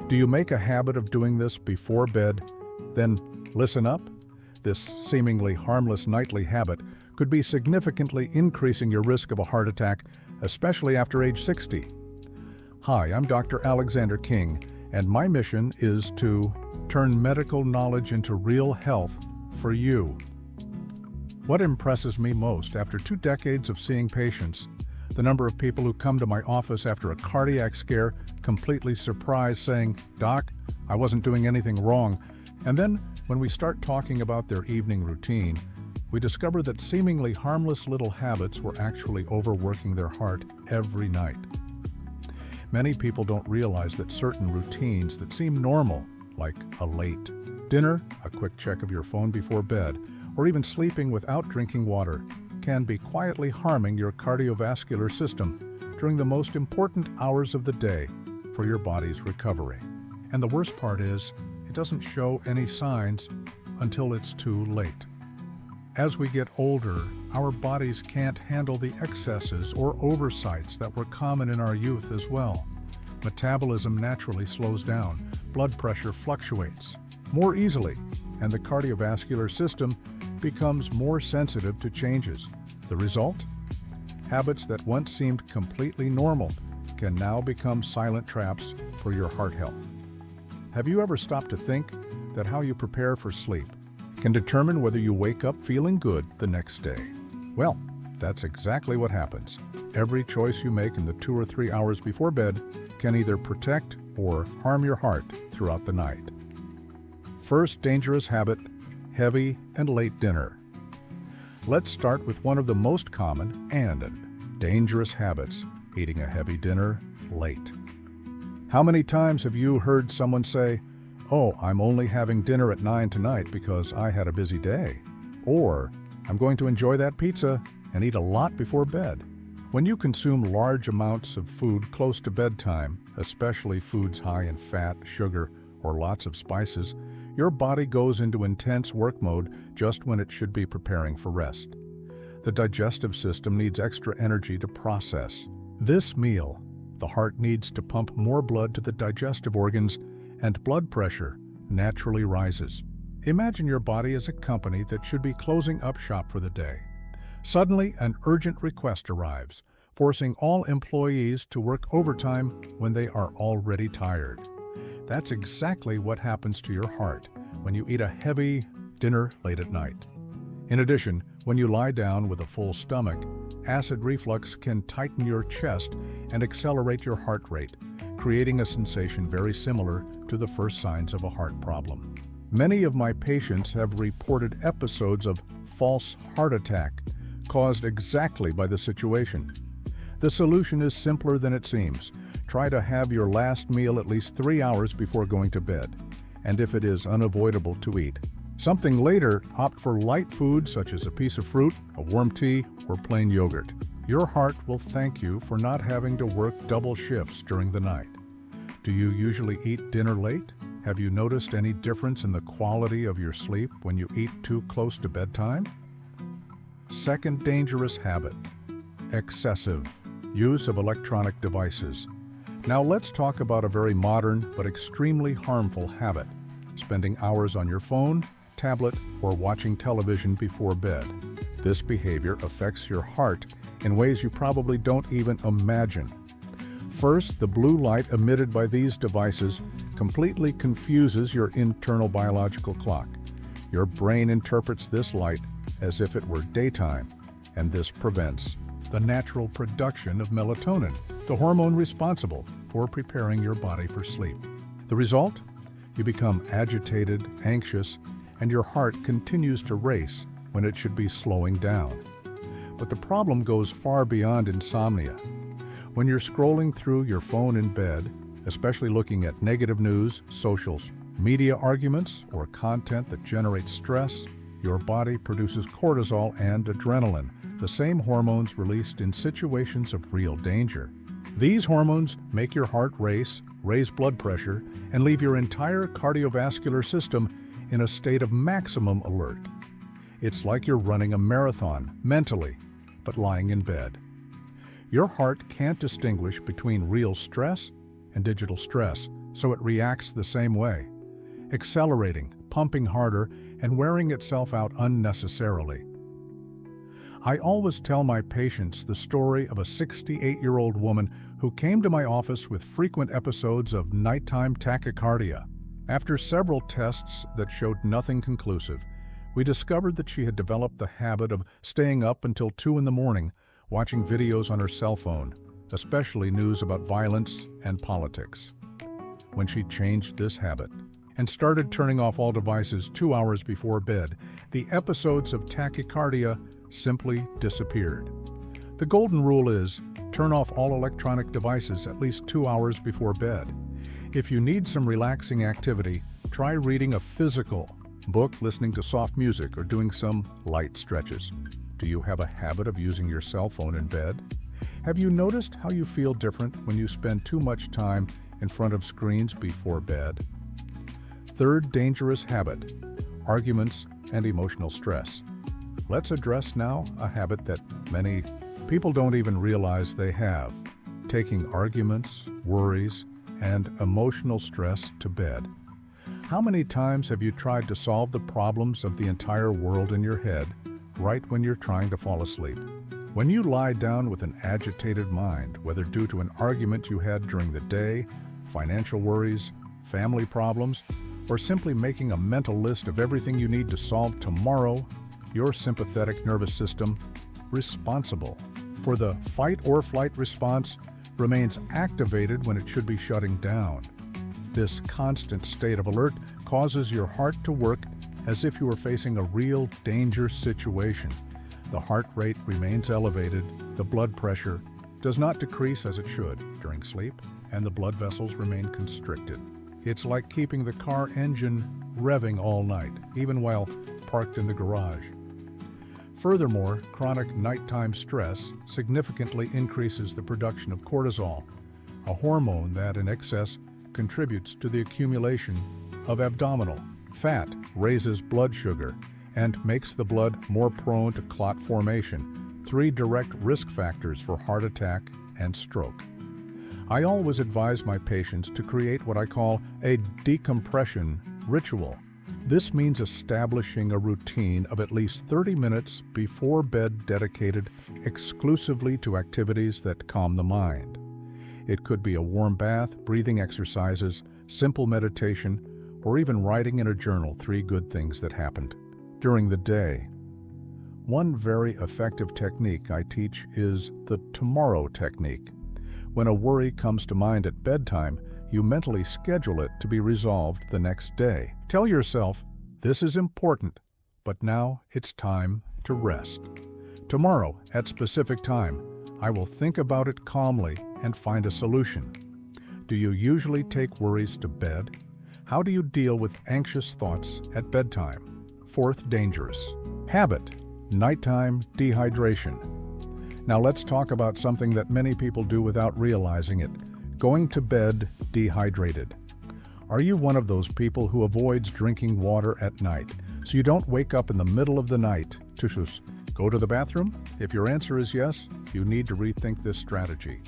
Do you make a habit of doing this before bed? Then listen up. This seemingly harmless nightly habit could be significantly increasing your risk of a heart attack, especially after age 60. Hi, I'm Dr. Alexander King, and my mission is to turn medical knowledge into real health for you. What impresses me most after 2 decades of seeing patients, the number of people who come to my office after a cardiac scare completely surprised saying, "Doc, I wasn't doing anything wrong." And then when we start talking about their evening routine, we discover that seemingly harmless little habits were actually overworking their heart every night. Many people don't realize that certain routines that seem normal, like a late dinner, a quick check of your phone before bed, or even sleeping without drinking water, can be quietly harming your cardiovascular system during the most important hours of the day for your body's recovery. And the worst part is, it doesn't show any signs until it's too late. As we get older, our bodies can't handle the excesses or oversights that were common in our youth as well. Metabolism naturally slows down, blood pressure fluctuates more easily, and the cardiovascular system becomes more sensitive to changes. The result? Habits that once seemed completely normal can now become silent traps for your heart health. Have you ever stopped to think that how you prepare for sleep can determine whether you wake up feeling good the next day? Well, that's exactly what happens. Every choice you make in the 2 or 3 hours before bed can either protect or harm your heart throughout the night. First dangerous habit: heavy and late dinner. Let's start with one of the most common and dangerous habits: eating a heavy dinner late. How many times have you heard someone say, "Oh, I'm only having dinner at 9 tonight because I had a busy day," or "I'm going to enjoy that pizza and eat a lot before bed"? When you consume large amounts of food close to bedtime, especially foods high in fat, sugar, or lots of spices, your body goes into intense work mode just when it should be preparing for rest. The digestive system needs extra energy to process this meal. The heart needs to pump more blood to the digestive organs, and blood pressure naturally rises. Imagine your body as a company that should be closing up shop for the day. Suddenly, an urgent request arrives, forcing all employees to work overtime when they are already tired. That's exactly what happens to your heart when you eat a heavy dinner late at night. In addition, when you lie down with a full stomach, acid reflux can tighten your chest and accelerate your heart rate, creating a sensation very similar to the first signs of a heart problem. Many of my patients have reported episodes of false heart attack caused exactly by the situation. The solution is simpler than it seems. Try to have your last meal at least 3 hours before going to bed, and if it is unavoidable to eat something later, opt for light foods such as a piece of fruit, a warm tea, or plain yogurt. Your heart will thank you for not having to work double shifts during the night. Do you usually eat dinner late? Have you noticed any difference in the quality of your sleep when you eat too close to bedtime? Second dangerous habit: excessive use of electronic devices. Now let's talk about a very modern but extremely harmful habit: spending hours on your phone, tablet, or watching television before bed. This behavior affects your heart in ways you probably don't even imagine. First, the blue light emitted by these devices completely confuses your internal biological clock. Your brain interprets this light as if it were daytime, and this prevents the natural production of melatonin, the hormone responsible for preparing your body for sleep. The result? You become agitated, anxious, and your heart continues to race when it should be slowing down. But the problem goes far beyond insomnia. When you're scrolling through your phone in bed, especially looking at negative news, socials, media arguments, or content that generates stress, your body produces cortisol and adrenaline, the same hormones released in situations of real danger. These hormones make your heart race, raise blood pressure, and leave your entire cardiovascular system in a state of maximum alert. It's like you're running a marathon, mentally, but lying in bed. Your heart can't distinguish between real stress and digital stress, so it reacts the same way, accelerating, pumping harder, and wearing itself out unnecessarily. I always tell my patients the story of a 68-year-old woman who came to my office with frequent episodes of nighttime tachycardia. After several tests that showed nothing conclusive, we discovered that she had developed the habit of staying up until 2 in the morning, watching videos on her cell phone, especially news about violence and politics. When she changed this habit and started turning off all devices 2 hours before bed, the episodes of tachycardia simply disappeared. The golden rule is, turn off all electronic devices at least 2 hours before bed. If you need some relaxing activity, try reading a physical book, listening to soft music, or doing some light stretches. Do you have a habit of using your cell phone in bed? Have you noticed how you feel different when you spend too much time in front of screens before bed? Third dangerous habit: arguments and emotional stress. Let's address now a habit that many people don't even realize they have: taking arguments, worries, and emotional stress to bed. How many times have you tried to solve the problems of the entire world in your head right when you're trying to fall asleep? When you lie down with an agitated mind, whether due to an argument you had during the day, financial worries, family problems, or simply making a mental list of everything you need to solve tomorrow, your sympathetic nervous system, responsible for the fight or flight response, remains activated when it should be shutting down. This constant state of alert causes your heart to work as if you were facing a real danger situation. The heart rate remains elevated, the blood pressure does not decrease as it should during sleep, and the blood vessels remain constricted. It's like keeping the car engine revving all night, even while parked in the garage. Furthermore, chronic nighttime stress significantly increases the production of cortisol, a hormone that in excess contributes to the accumulation of abdominal fat, raises blood sugar, and makes the blood more prone to clot formation, 3 direct risk factors for heart attack and stroke. I always advise my patients to create what I call a decompression ritual. This means establishing a routine of at least 30 minutes before bed dedicated exclusively to activities that calm the mind. It could be a warm bath, breathing exercises, simple meditation, or even writing in a journal 3 good things that happened during the day. One very effective technique I teach is the tomorrow technique. When a worry comes to mind at bedtime, you mentally schedule it to be resolved the next day. Tell yourself, this is important, but now it's time to rest. Tomorrow, at specific time, I will think about it calmly and find a solution. Do you usually take worries to bed? How do you deal with anxious thoughts at bedtime? Fourth dangerous habit: nighttime dehydration. Now let's talk about something that many people do without realizing it: going to bed dehydrated. Are you one of those people who avoids drinking water at night so you don't wake up in the middle of the night to go to the bathroom? If your answer is yes, you need to rethink this strategy.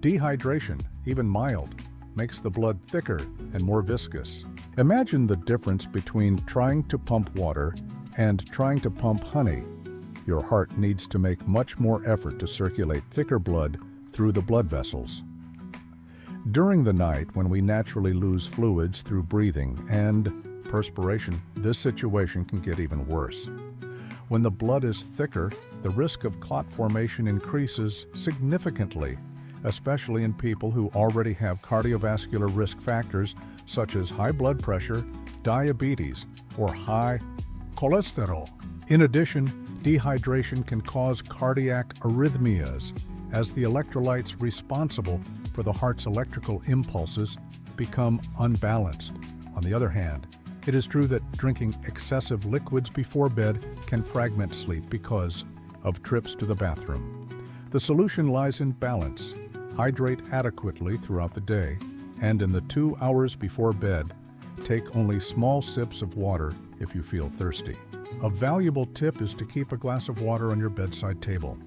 Dehydration, even mild, makes the blood thicker and more viscous. Imagine the difference between trying to pump water and trying to pump honey. Your heart needs to make much more effort to circulate thicker blood through the blood vessels. During the night, when we naturally lose fluids through breathing and perspiration, this situation can get even worse. When the blood is thicker, the risk of clot formation increases significantly, especially in people who already have cardiovascular risk factors such as high blood pressure, diabetes, or high cholesterol. In addition, dehydration can cause cardiac arrhythmias, as the electrolytes responsible for the heart's electrical impulses become unbalanced. On the other hand, it is true that drinking excessive liquids before bed can fragment sleep because of trips to the bathroom. The solution lies in balance. Hydrate adequately throughout the day, and in the 2 hours before bed, take only small sips of water if you feel thirsty. A valuable tip is to keep a glass of water on your bedside table.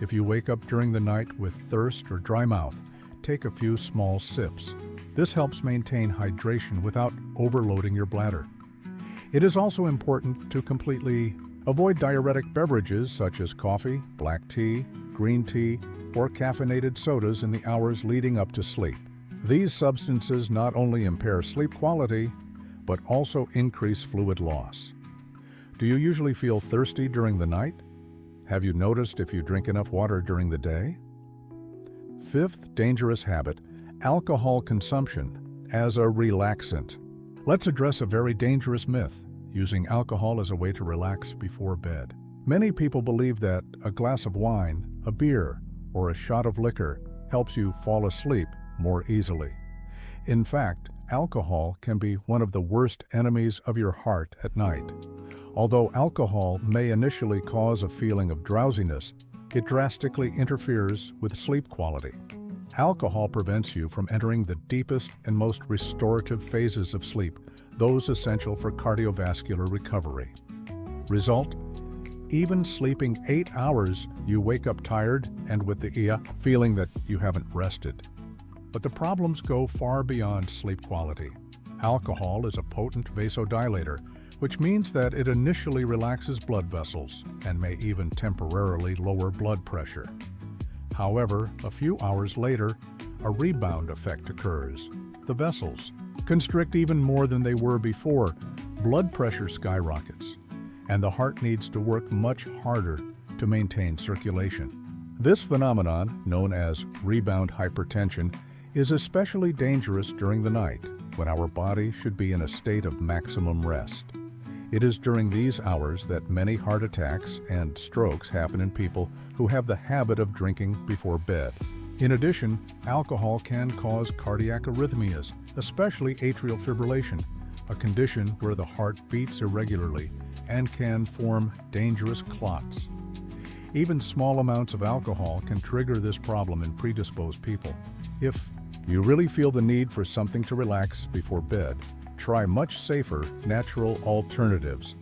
If you wake up during the night with thirst or dry mouth, take a few small sips. This helps maintain hydration without overloading your bladder. It is also important to completely avoid diuretic beverages such as coffee, black tea, green tea, or caffeinated sodas in the hours leading up to sleep. These substances not only impair sleep quality, but also increase fluid loss. Do you usually feel thirsty during the night? Have you noticed if you drink enough water during the day? Fifth dangerous habit, alcohol consumption as a relaxant. Let's address a very dangerous myth, using alcohol as a way to relax before bed. Many people believe that a glass of wine, a beer, or a shot of liquor helps you fall asleep more easily. In fact, alcohol can be one of the worst enemies of your heart at night. Although alcohol may initially cause a feeling of drowsiness, it drastically interferes with sleep quality. Alcohol prevents you from entering the deepest and most restorative phases of sleep, those essential for cardiovascular recovery. Result: even sleeping 8 hours, you wake up tired and with the feeling that you haven't rested. But the problems go far beyond sleep quality. Alcohol is a potent vasodilator, which means that it initially relaxes blood vessels and may even temporarily lower blood pressure. However, a few hours later, a rebound effect occurs. The vessels constrict even more than they were before, blood pressure skyrockets, and the heart needs to work much harder to maintain circulation. This phenomenon, known as rebound hypertension, is especially dangerous during the night, when our body should be in a state of maximum rest. It is during these hours that many heart attacks and strokes happen in people who have the habit of drinking before bed. In addition, alcohol can cause cardiac arrhythmias, especially atrial fibrillation, a condition where the heart beats irregularly and can form dangerous clots. Even small amounts of alcohol can trigger this problem in predisposed people. If you really feel the need for something to relax before bed, try much safer natural alternatives.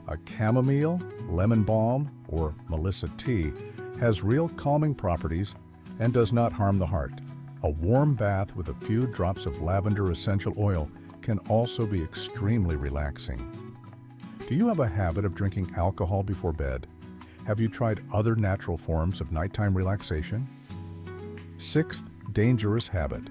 A chamomile, lemon balm, or Melissa tea has real calming properties and does not harm the heart. A warm bath with a few drops of lavender essential oil can also be extremely relaxing. Do you have a habit of drinking alcohol before bed? Have you tried other natural forms of nighttime relaxation? Sixth dangerous habit,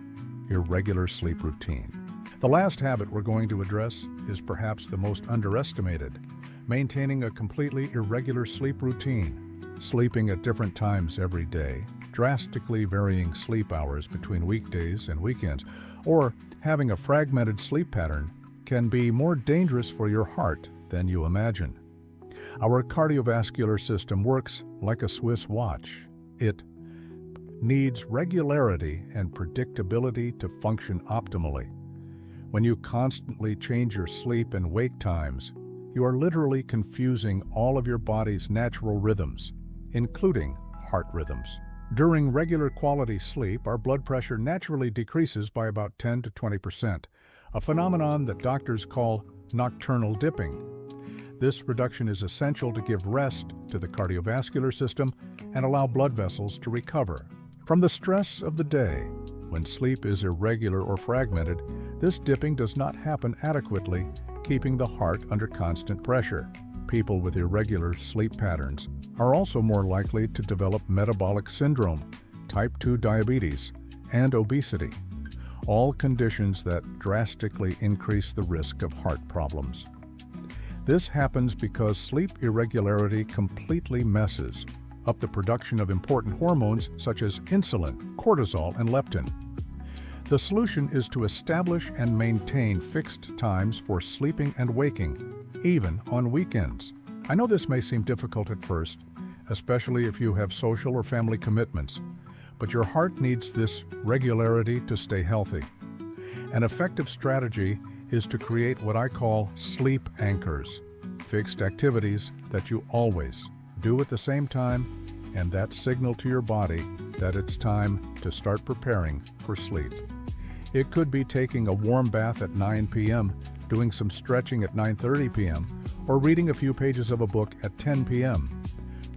irregular sleep routine. The last habit we're going to address is perhaps the most underestimated, maintaining a completely irregular sleep routine, sleeping at different times every day, drastically varying sleep hours between weekdays and weekends, or having a fragmented sleep pattern can be more dangerous for your heart than you imagine. Our cardiovascular system works like a Swiss watch. It needs regularity and predictability to function optimally. When you constantly change your sleep and wake times, you are literally confusing all of your body's natural rhythms, including heart rhythms. During regular quality sleep, our blood pressure naturally decreases by about 10 to 20%, a phenomenon that doctors call nocturnal dipping. This reduction is essential to give rest to the cardiovascular system and allow blood vessels to recover from the stress of the day. When sleep is irregular or fragmented, this dipping does not happen adequately, keeping the heart under constant pressure. People with irregular sleep patterns are also more likely to develop metabolic syndrome, type 2 diabetes, and obesity, all conditions that drastically increase the risk of heart problems. This happens because sleep irregularity completely messes up the production of important hormones such as insulin, cortisol, and leptin. The solution is to establish and maintain fixed times for sleeping and waking, even on weekends. I know this may seem difficult at first, especially if you have social or family commitments, but your heart needs this regularity to stay healthy. An effective strategy is to create what I call sleep anchors, fixed activities that you always do at the same time and that signal to your body that it's time to start preparing for sleep. It could be taking a warm bath at 9 p.m., doing some stretching at 9:30 p.m., or reading a few pages of a book at 10 p.m.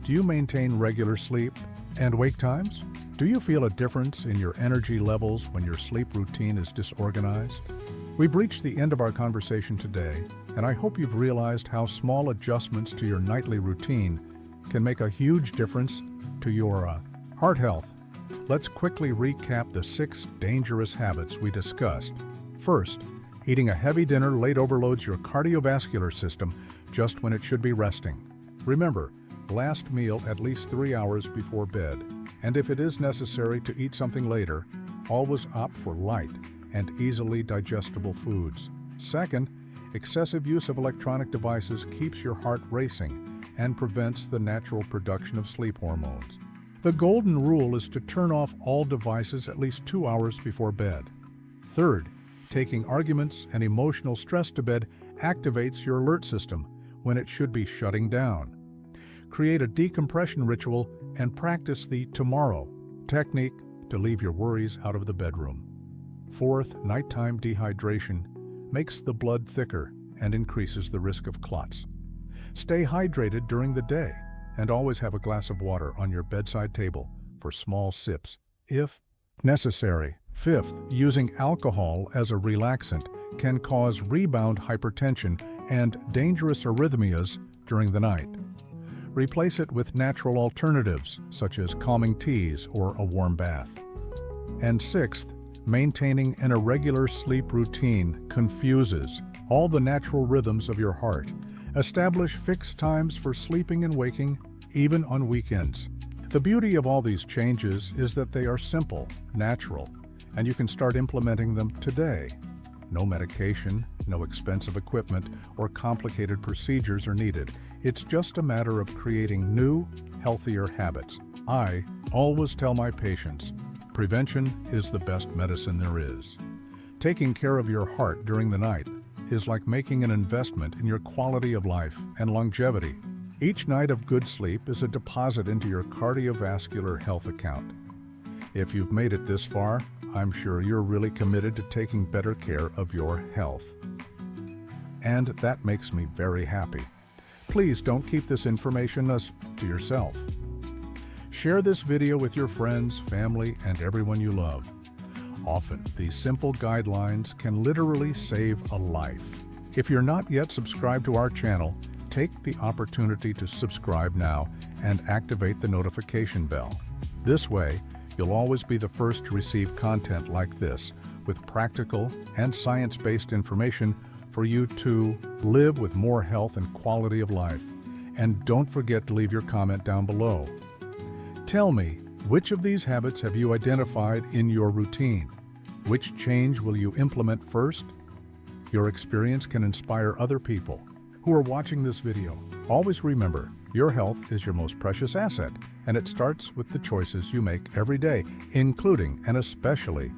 Do you maintain regular sleep and wake times? Do you feel a difference in your energy levels when your sleep routine is disorganized? We've reached the end of our conversation today, and I hope you've realized how small adjustments to your nightly routine can make a huge difference to your heart health. Let's quickly recap the 6 dangerous habits we discussed. First, eating a heavy dinner late overloads your cardiovascular system just when it should be resting. Remember, last meal at least 3 hours before bed, and if it is necessary to eat something later, always opt for light and easily digestible foods. Second, excessive use of electronic devices keeps your heart racing and prevents the natural production of sleep hormones. The golden rule is to turn off all devices at least 2 hours before bed. Third, taking arguments and emotional stress to bed activates your alert system when it should be shutting down. Create a decompression ritual and practice the tomorrow technique to leave your worries out of the bedroom. Fourth, nighttime dehydration makes the blood thicker and increases the risk of clots. Stay hydrated during the day and always have a glass of water on your bedside table for small sips if necessary. Fifth, using alcohol as a relaxant can cause rebound hypertension and dangerous arrhythmias during the night. Replace it with natural alternatives such as calming teas or a warm bath. And sixth, maintaining an irregular sleep routine confuses all the natural rhythms of your heart. Establish fixed times for sleeping and waking, even on weekends. The beauty of all these changes is that they are simple, natural, and you can start implementing them today. No medication, no expensive equipment, or complicated procedures are needed. It's just a matter of creating new, healthier habits. I always tell my patients, prevention is the best medicine there is. Taking care of your heart during the night is like making an investment in your quality of life and longevity. Each night of good sleep is a deposit into your cardiovascular health account. If you've made it this far, I'm sure you're really committed to taking better care of your health. And that makes me very happy. Please don't keep this information to yourself. Share this video with your friends, family, and everyone you love. Often, these simple guidelines can literally save a life. If you're not yet subscribed to our channel, take the opportunity to subscribe now and activate the notification bell. This way, you'll always be the first to receive content like this, with practical and science-based information for you to live with more health and quality of life. And don't forget to leave your comment down below. Tell me, which of these habits have you identified in your routine? Which change will you implement first? Your experience can inspire other people who are watching this video. Always remember, your health is your most precious asset, and it starts with the choices you make every day, including and especially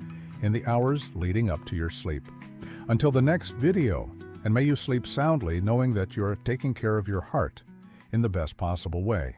in the hours leading up to your sleep. Until the next video, and may you sleep soundly knowing that you're taking care of your heart in the best possible way.